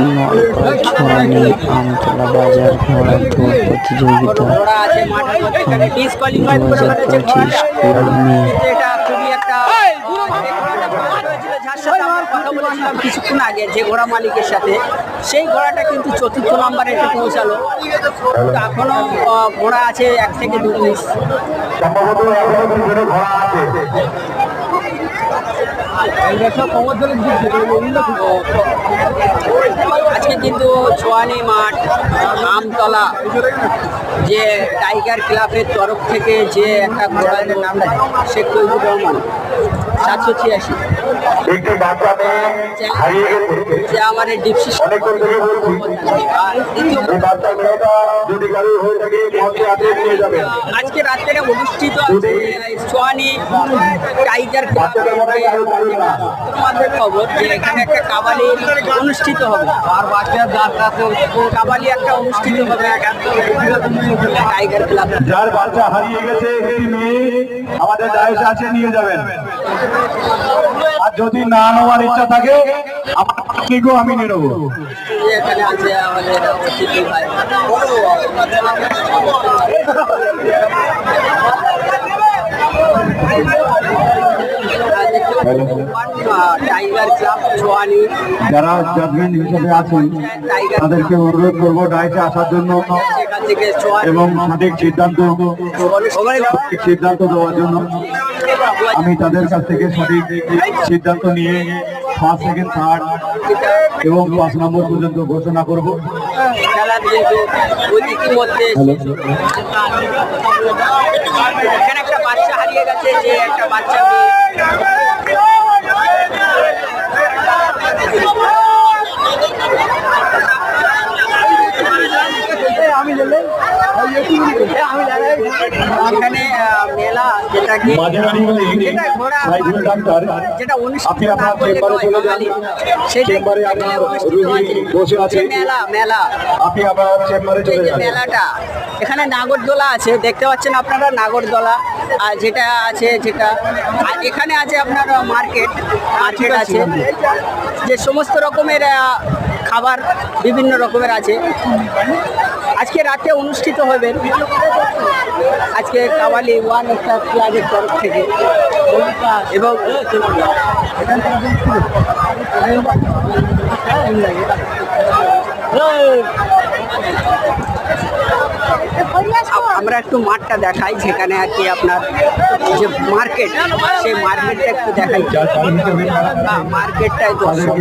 নলপাছড়ানি আমতলা বাজার ঘোড়া দৌড় প্রতিযোগিতা 2025 মে। কিছুক্ষণ আগে যে ঘোড়া মালিকের সাথে সেই ঘোড়াটা কিন্তু চতুর্থ নম্বরে এসে পৌঁছালো। এখনো ঘোড়া আছে 1 থেকে 2 পিস। আজকে কিন্তু ছোয়ানি মাঠ আমতলা যে টাইগার ক্লাবের তরফ থেকে যে একটা ঘোড়ার নাম শেখ তৈবুর রহমান 786 যে আমাদের ডিপসি আজকে রাত্রে অনুষ্ঠিত ছোয়ানি টাইগার ক্লাব খবর যে এখানে একটা কাবালি অনুষ্ঠিত হবে আর কাবালি একটা অনুষ্ঠিত হবে টাইগার ক্লাব। যার বাচ্চা হারিয়ে গেছে একটি মেয়ে আমাদের দায়িত্ব আছে নিয়ে যাবেন, আর যদি না নেওয়ার ইচ্ছা থাকে আমি নিয়ে নেবো। এখানে আছে আমাদের অতিথি ভাই টাইগার ক্লাব ছোয়ানি যারা জাজমেন্ট হিসেবে আছেন তাদেরকে অনুরোধ করবো ডাইসে আসার জন্য এবং সঠিক সিদ্ধান্ত দেওয়ার জন্য। আমি তাদের কাছ থেকে সঠিক সিদ্ধান্ত নিয়ে 1st, 2nd, 3rd এবং 5 নম্বর পর্যন্ত ঘোষণা করব। এখানে একটা বাচ্চা হারিয়ে গেছে, যে একটা বাচ্চা এখানে মেলা যেটা ঘোড়া যেটা মেলাটা এখানে নাগরদোলা আছে, দেখতে পাচ্ছেন আপনারা নাগরদোলা। আর যেটা আছে আর এখানে আছে আপনার মার্কেট আছে, যে সমস্ত রকমের খাবার বিভিন্ন রকমের আছে। আজকে রাতে অনুষ্ঠিত হবে আজকে কাবালি 1 একটা ক্লাবের তরফ থেকে এবং আমরা একটু মাঠটা দেখাই, যেখানে আর কি আপনার যে মার্কেট সেই মার্কেটটা একটু দেখাই। মার্কেটটাই তো